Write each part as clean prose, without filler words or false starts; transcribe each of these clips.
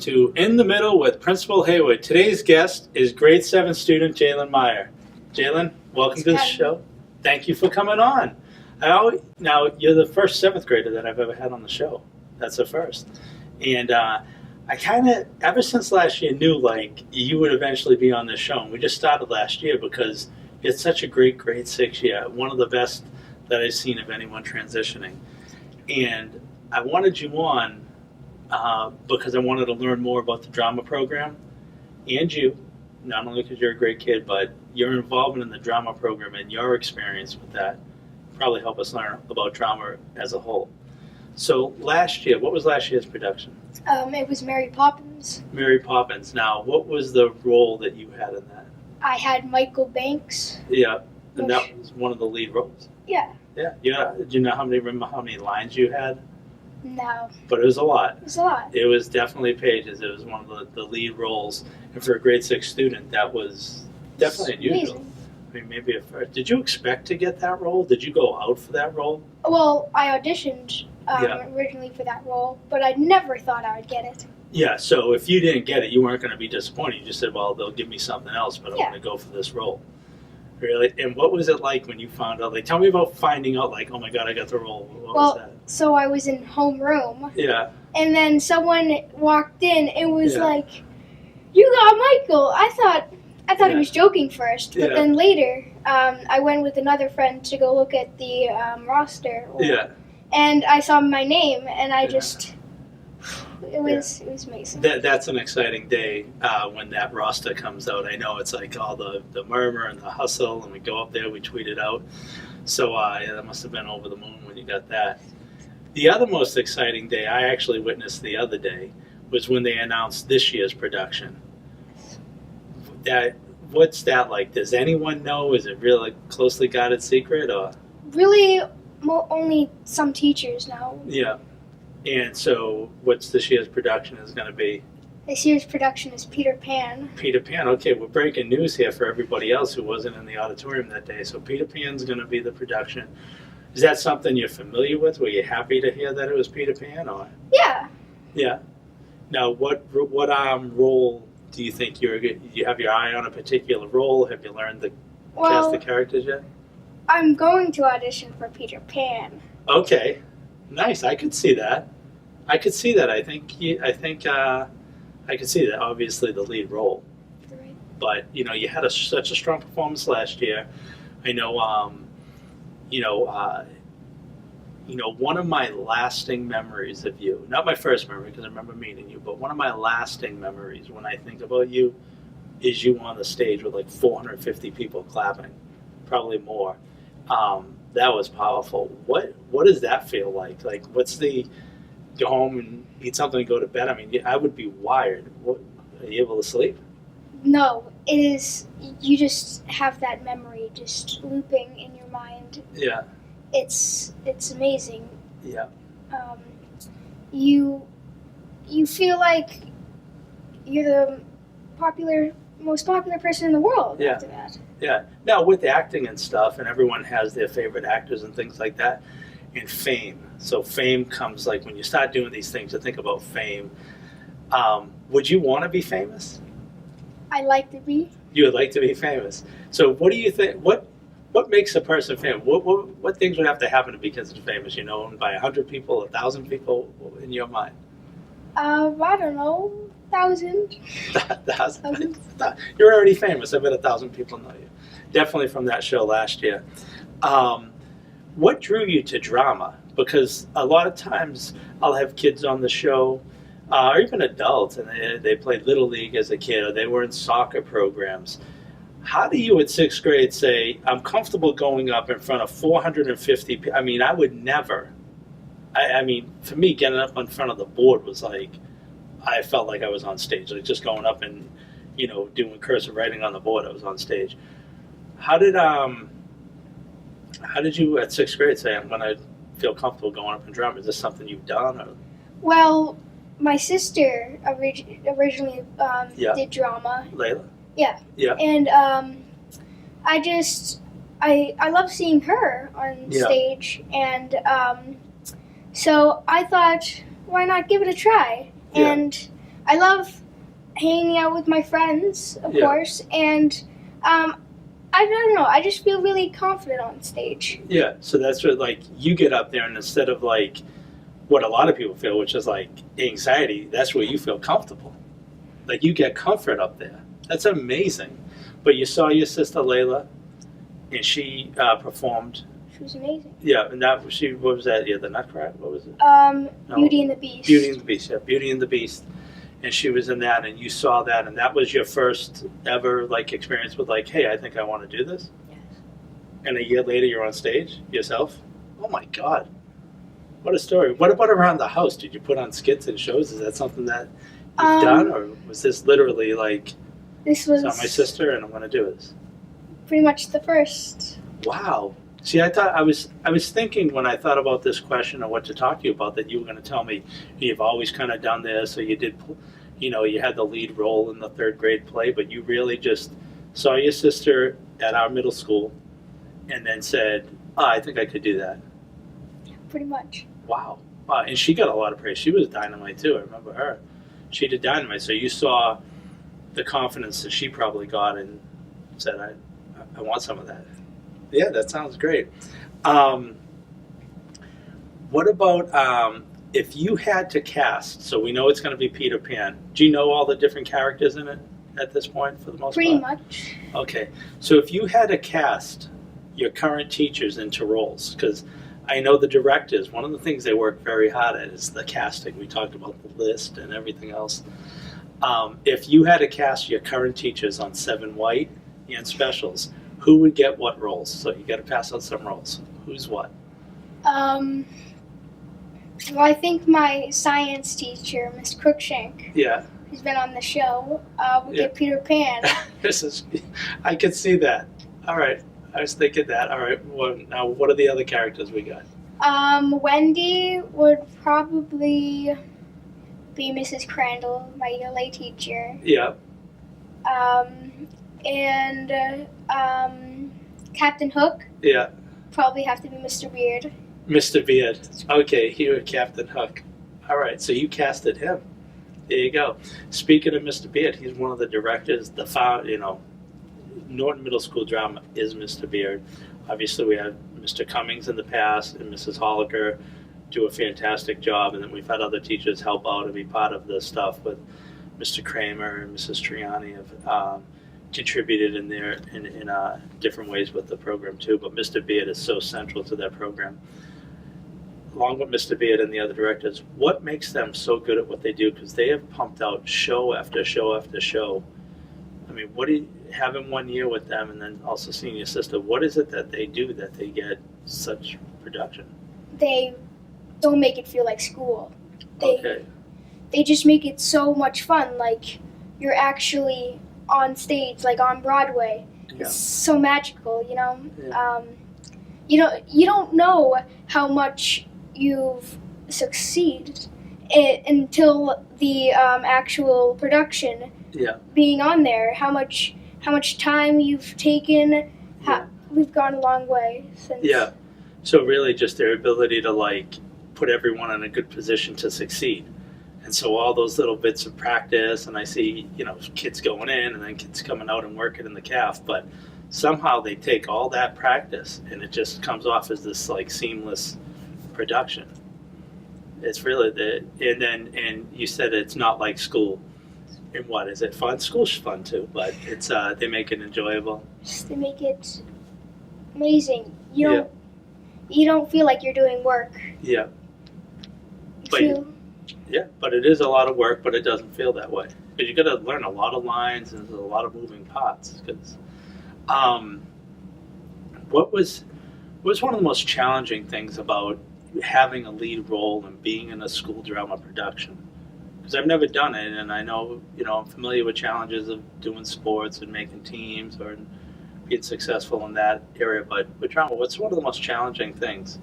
to In the Middle with Principal Hayward. Today's guest is grade 7 student Jalen Meier. Jalen, welcome to the show. Thank you for coming on. Now, you're the first 7th grader that I've ever had on the show. That's the first. And I kind of, ever since last year, knew like you would eventually be on this show. And we just started last year because it's such a great grade 6 year. One of the best that I've seen of anyone transitioning. And I wanted you on because I wanted to learn more about the drama program and you, not only because you're a great kid, but your involvement in the drama program and your experience with that probably help us learn about drama as a whole. So last year, what was last year's production? It was Mary Poppins. Mary Poppins. Now, what was the role that you had in that? I had Michael Banks. Yeah, and that was one of the lead roles. Yeah. Yeah. Do you know remember how many lines you had? No. But it was a lot. It was a lot. It was definitely pages. It was one of the lead roles. And for a grade 6 student, that was definitely unusual. Amazing. I mean, maybe at first. Did you expect to get that role? Did you go out for that role? Well, I auditioned originally for that role, but I never thought I would get it. Yeah, so if you didn't get it, you weren't going to be disappointed. You just said, well, they'll give me something else, but I'm going to go for this role. Really? And what was it like when you found out? Like, tell me about finding out, like, oh my God, I got the role. What was that? So I was in homeroom. Yeah. And then someone walked in and was like, you got Michael. I thought he was joking first, but then later I went with another friend to go look at the roster. And I saw my name, and I just, it was amazing. That's an exciting day when that roster comes out. I know it's like all the murmur and the hustle, and we go up there, we tweet it out. So that must have been over the moon when you got that. The other most exciting day I actually witnessed the other day was when they announced this year's production. What's that like? Does anyone know? Is it really closely guarded secret, or? Really, only some teachers know. Yeah. And so what's this year's production is going to be? This year's production is Peter Pan. Peter Pan. Okay, we're breaking news here for everybody else who wasn't in the auditorium that day. So Peter Pan's going to be the production. Is that something you're familiar with? Were you happy to hear that it was Peter Pan, or? Yeah. Yeah. Now, what role do you think you have your eye on a particular role? Have you learned the cast of characters yet? I'm going to audition for Peter Pan. Okay. Nice. I could see that. I could see that. I think I could see that. Obviously, the lead role. Right. But you had such a strong performance last year. I know. One of my lasting memories of you. Not my first memory because I remember meeting you, but one of my lasting memories when I think about you is you on the stage with like 450 people clapping, probably more. That was powerful. What does that feel like? Like, what's the go home and eat something and go to bed? I mean, I would be wired. Are you able to sleep? No, it is. You just have that memory just looping in your mind. Yeah. It's amazing. Yeah. You feel like you're the most popular person in the world after that. Yeah. Now, with acting and stuff, and everyone has their favorite actors and things like that, and fame. So fame comes, like, when you start doing these things, you think about fame. Would you want to be famous? I like to be. You would like to be famous. So what do you think, what makes a person famous? What things would have to happen to be considered famous? You know, by 100 people, 1,000 people in your mind? I don't know. 1,000. 1,000. You're already famous. I bet 1,000 people know you. Definitely from that show last year. What drew you to drama? Because a lot of times I'll have kids on the show, or even adults, and they played Little League as a kid, or they were in soccer programs. How do you at 6th grade say, I'm comfortable going up in front of 450 people? I mean, I would never. I mean, for me, getting up in front of the board was like, I felt like I was on stage. Like just going up and, doing cursive writing on the board, I was on stage. How did you at 6th grade say, I'm going to feel comfortable going up in drama? Is this something you've done? Or? Well, my sister originally did drama. Layla? Yeah. Yeah. And I love seeing her on stage, and so I thought, why not give it a try? Yeah. And I love hanging out with my friends, of course, and I don't know. I just feel really confident on stage. Yeah, so that's what, like, you get up there and instead of, like, what a lot of people feel, which is, like, anxiety, that's where you feel comfortable. Like, you get comfort up there. That's amazing. But you saw your sister, Layla, and she performed. She was amazing. Yeah, and what was that? Yeah, the Nutcracker? What was it? No. Beauty and the Beast. Beauty and the Beast, yeah. Beauty and the Beast. And she was in that, and you saw that, and that was your first ever, like, experience with, like, hey, I think I want to do this? Yes. And a year later, you're on stage yourself? Oh, my God. What a story. What about around the house? Did you put on skits and shows? Is that something that you've done, or was this literally, like, this was my sister, and I'm going to do this? Pretty much the first. Wow. See, I was thinking when I thought about this question or what to talk to you about that you were going to tell me you've always kind of done this, or you did, you had the lead role in the third grade play, but you really just saw your sister at our middle school and then said, I think I could do that. Pretty much. Wow. And she got a lot of praise. She was dynamite too. I remember her. She did dynamite. So you saw the confidence that she probably got and said, I want some of that. Yeah, that sounds great. What about if you had to cast, so we know it's going to be Peter Pan. Do you know all the different characters in it at this point for the most part? Pretty much. Okay. So if you had to cast your current teachers into roles, because I know the directors, one of the things they work very hard at is the casting. We talked about the list and everything else. If you had to cast your current teachers on 7 White and specials, who would get what roles? So you got to pass out some roles. Who's what? Well, I think my science teacher, Miss Crookshank, who's been on the show, would get Peter Pan. I could see that. All right. I was thinking that. All right. Well, now, what are the other characters we got? Wendy would probably be Mrs. Crandall, my ELA teacher. Yeah. And Captain Hook. Yeah. Probably have to be Mr. Beard. Mr. Beard. Okay, he was Captain Hook. All right, so you casted him. There you go. Speaking of Mr. Beard, he's one of the directors. Norton Middle School drama is Mr. Beard. Obviously, we had Mr. Cummings in the past and Mrs. Holliker do a fantastic job, and then we've had other teachers help out and be part of the stuff with Mr. Kramer and Mrs. Triani have contributed in there in different ways with the program too. But Mr. Beard is so central to that program. Along with Mr. Beard and the other directors, what makes them so good at what they do? Because they have pumped out show after show after show. I mean, what do you having 1 year with them and then also seeing your sister? What is it that they do that they get such production? They don't make it feel like school. They just make it so much fun. Like you're actually on stage, like on Broadway. Yeah. It's so magical, Yeah. You don't know how much you've succeeded until the actual production. Yeah. Being on there, how much time you've taken. We've gone a long way since. Yeah. So really, just their ability to put everyone in a good position to succeed. And so all those little bits of practice, and I see, kids going in and then kids coming out and working in the CAF, but somehow they take all that practice and it just comes off as this seamless production. It's really and you said it's not like school. And what, is it fun? School's fun too, but it's they make it enjoyable. They make it amazing. You don't feel like you're doing work. Yeah. But it is a lot of work, but it doesn't feel that way. Because you got to learn a lot of lines and there's a lot of moving parts. What was one of the most challenging things about having a lead role and being in a school drama production? Because I've never done it, and I know, I'm familiar with challenges of doing sports and making teams or being successful in that area. But with drama, what's one of the most challenging things?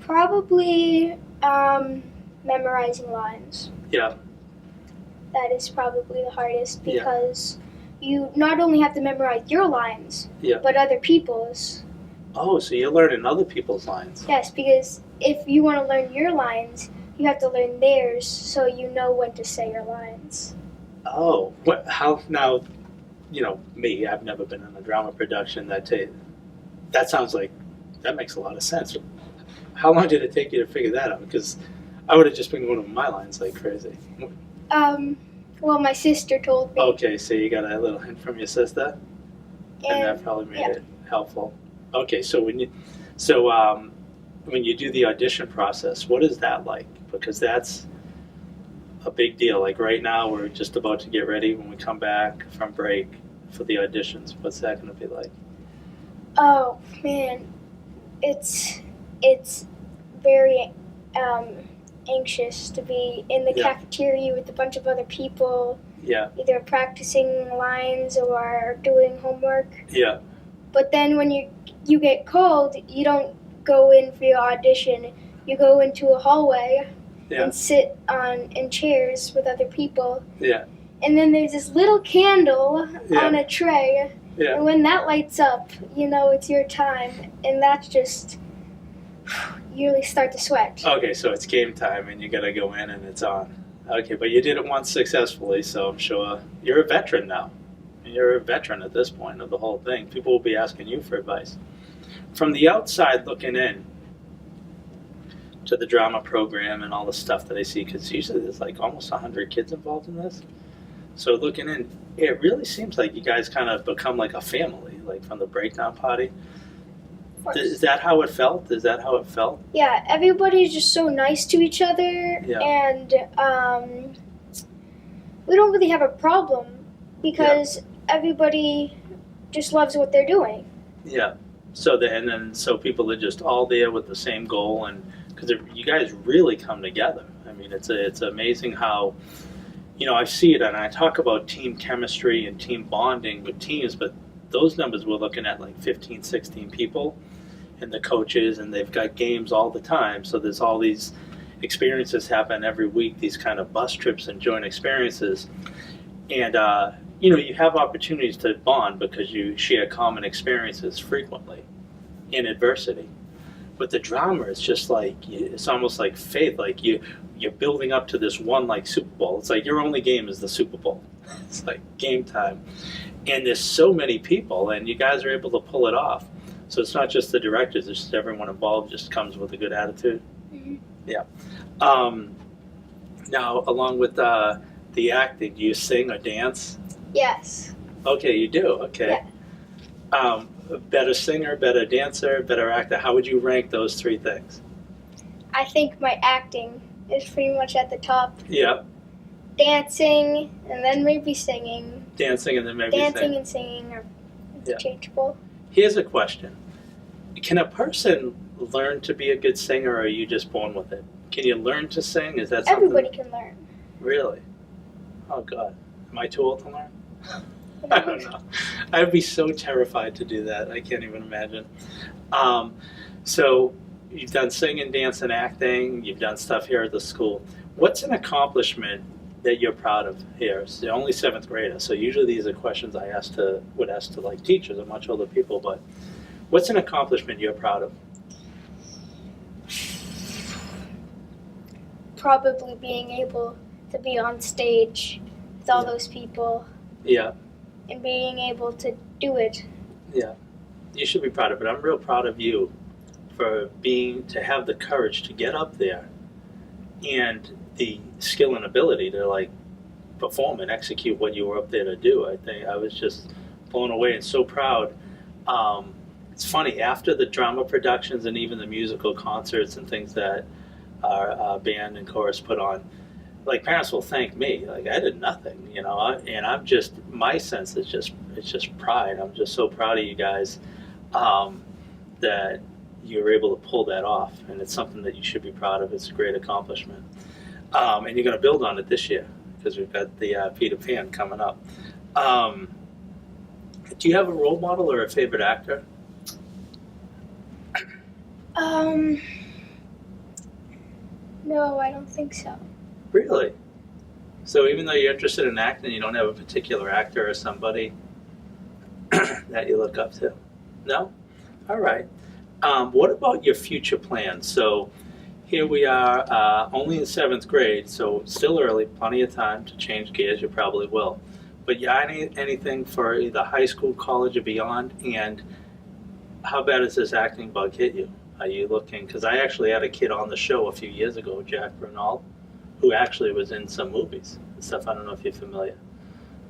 Probably memorizing lines. Yeah. That is probably the hardest because you not only have to memorize your lines, but other people's. Oh, so you're learning other people's lines. Yes, because if you want to learn your lines, you have to learn theirs so you know when to say your lines. Oh, how now? Me. I've never been in a drama production. That sounds like that makes a lot of sense. How long did it take you to figure that out? Because I would have just been going over my lines like crazy. Well, my sister told me. Okay, so you got a little hint from your sister, and that probably made it helpful. Okay, so when you do the audition process, what is that like? Because that's a big deal. Like right now, we're just about to get ready when we come back from break for the auditions. What's that going to be like? Oh man, it's very anxious to be in the cafeteria with a bunch of other people. Yeah. Either practicing lines or doing homework. Yeah. But then when you get called, you don't go in for your audition. You go into a hallway and sit in chairs with other people. Yeah. And then there's this little candle on a tray. Yeah. And when that lights up, you know it's your time. And that's just, you really start to sweat. Okay, so it's game time and you got to go in and it's on. Okay, but you did it once successfully, so I'm sure you're a veteran now. You're a veteran at this point of the whole thing. People will be asking you for advice. From the outside looking in to the drama program and all the stuff that I see, because usually there's like almost 100 kids involved in this. So looking in, it really seems like you guys kind of become like a family, like from the breakdown party. Is that how it felt? Is that how it felt? Yeah, everybody's just so nice to each other, and we don't really have a problem because everybody just loves what they're doing. Yeah. So so people are just all there with the same goal, and because you guys really come together. I mean, it's amazing how, I see it, and I talk about team chemistry and team bonding with teams, but those numbers we're looking at like 15, 16 people. And the coaches, and they've got games all the time. So there's all these experiences happen every week, these kind of bus trips and joint experiences. And, you have opportunities to bond because you share common experiences frequently in adversity. But the drama is just like, it's almost like faith. Like you're building up to this one like Super Bowl. It's like your only game is the Super Bowl. It's like game time. And there's so many people, and you guys are able to pull it off. So it's not just the directors, it's just everyone involved just comes with a good attitude. Mm-hmm. Yeah. Now, along with the acting, do you sing or dance? Yes. Okay, you do. Okay. Yeah. Better singer, better dancer, better actor. How would you rank those three things? I think my acting is pretty much at the top. Yeah. Dancing, and then maybe singing. Dancing and then maybe singing. Dancing and singing are interchangeable. Here's a question. Can a person learn to be a good singer, or are you just born with it? Can you learn to sing? Is that something? Everybody can learn. Really? Oh, God. Am I too old to learn? I don't know. I'd be so terrified to do that. I can't even imagine. So you've done singing, dance, and acting. You've done stuff here at the school. What's an accomplishment that you're proud of here? It's the only 7th grader, so usually these are questions I would ask to like teachers or much older people, but what's an accomplishment you're proud of? Probably being able to be on stage with all those people. Yeah. And being able to do it. Yeah. You should be proud of it. I'm real proud of you for to have the courage to get up there and the skill and ability to like perform and execute what you were up there to do. I think I was just blown away and so proud. It's funny, after the drama productions and even the musical concerts and things that our band and chorus put on, like parents will thank me. Like I did nothing, and I'm just, my sense is it's just pride. I'm just so proud of you guys that you were able to pull that off, and it's something that you should be proud of. It's a great accomplishment. And you're going to build on it this year because we've got the Peter Pan coming up. Do you have a role model or a favorite actor? No, I don't think so. Really? So even though you're interested in acting, you don't have a particular actor or somebody that you look up to? No? All right. What about your future plans? So here we are, only in 7th grade, so still early, plenty of time to change gears, you probably will. But anything for either high school, college, or beyond, and how bad has this acting bug hit you? Are you looking, because I actually had a kid on the show a few years ago, Jack Bernal, who actually was in some movies and stuff. I don't know if you're familiar.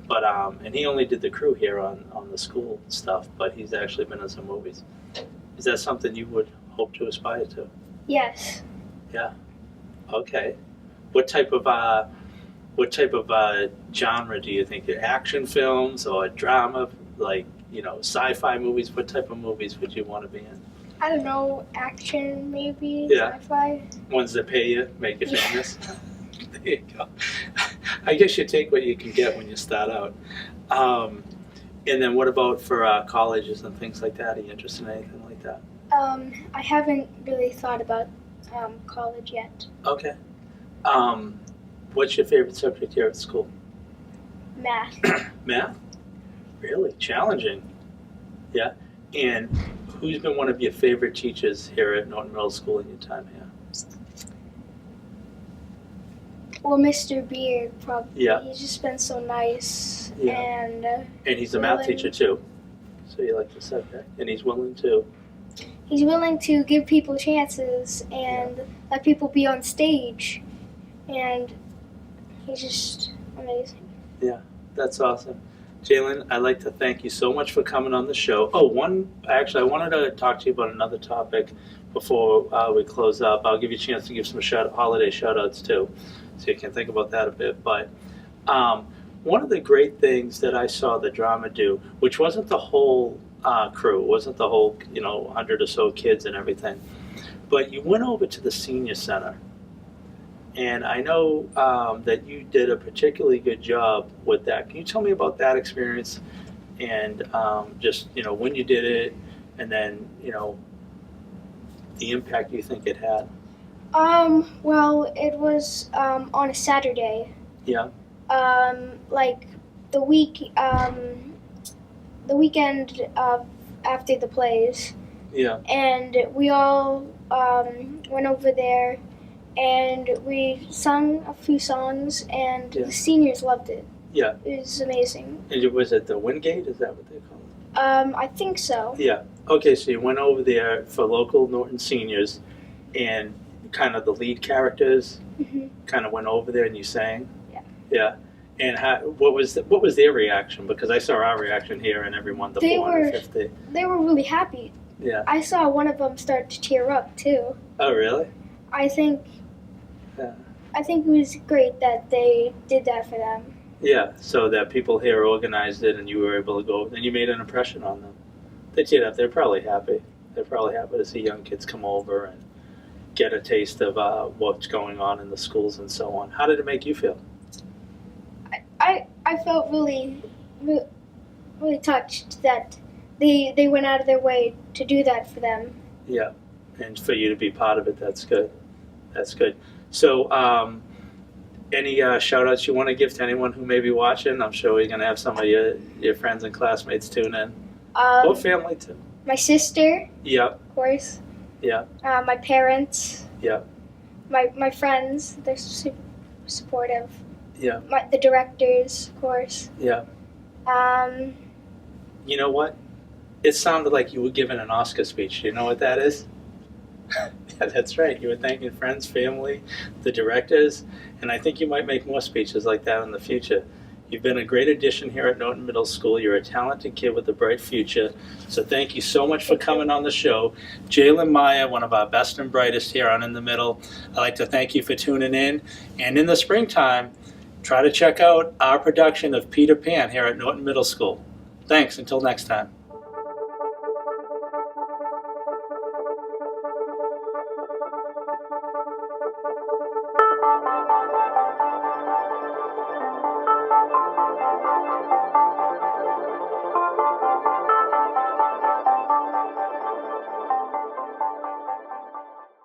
But, and he only did the crew here on the school stuff, but he's actually been in some movies. Is that something you would hope to aspire to? Yes. Yeah. Okay. What type of genre do you think? Action films or drama, like, sci-fi movies? What type of movies would you want to be in? I don't know, action maybe, Yeah. sci-fi. Ones that pay you, make you famous. There you go. I guess you take what you can get when you start out. And then what about for colleges and things like that? Are you interested in anything like that? I haven't really thought about college yet. Okay. What's your favorite subject here at school? Math. Math? Really? Challenging. Yeah. And who's been one of your favorite teachers here at Norton Middle School in your time here? Well, Mr. Beard, probably. Yeah. He's just been so nice. Yeah. And he's a math teacher too. So you like the subject. And he's willing to. He's willing to give people chances and let people be on stage. And he's just amazing. Yeah, that's awesome. Jalen, I'd like to thank you so much for coming on the show. Oh, I wanted to talk to you about another topic before we close up. I'll give you a chance to give some holiday shout-outs too, so you can think about that a bit. But one of the great things that I saw the drama do, which wasn't the whole crew, wasn't the whole 100 or so kids and everything, but you went over to the senior center. And I know that you did a particularly good job with that. Can you tell me about that experience and just, when you did it and then, the impact you think it had? Well, it was on a Saturday. Yeah. Like the weekend after the plays. Yeah. And we all went over there. And we sung a few songs, and the seniors loved it. Yeah. It was amazing. And was it the Wingate? Is that what they call it? I think so. Yeah. Okay, so you went over there for local Norton seniors, and kind of the lead characters kind of went over there and you sang? Yeah. Yeah. And what was their reaction? Because I saw our reaction here and everyone, the 450. They were really happy. Yeah. I saw one of them start to tear up, too. Oh, really? I think it was great that they did that for them. Yeah, so that people here organized it and you were able to go, and you made an impression on them. They did that. They're probably happy. They're probably happy to see young kids come over and get a taste of what's going on in the schools and so on. How did it make you feel? I felt really, really, really touched that they went out of their way to do that for them. Yeah, and for you to be part of it, that's good. That's good. So, any shout-outs you want to give to anyone who may be watching? I'm sure you're going to have some of your friends and classmates tune in. Or family, too. My sister. Yeah. Of course. Yeah. My parents. Yeah. My friends. They're super supportive. Yeah. The directors, of course. Yeah. You know what? It sounded like you were giving an Oscar speech. Do you know what that is? Yeah, that's right. You were thanking friends, family, the directors, and I think you might make more speeches like that in the future. You've been a great addition here at Norton Middle School. You're a talented kid with a bright future. So thank you so much for coming on the show. Jalen Meier, one of our best and brightest here on In the Middle. I'd like to thank you for tuning in. And in the springtime, try to check out our production of Peter Pan here at Norton Middle School. Thanks. Until next time.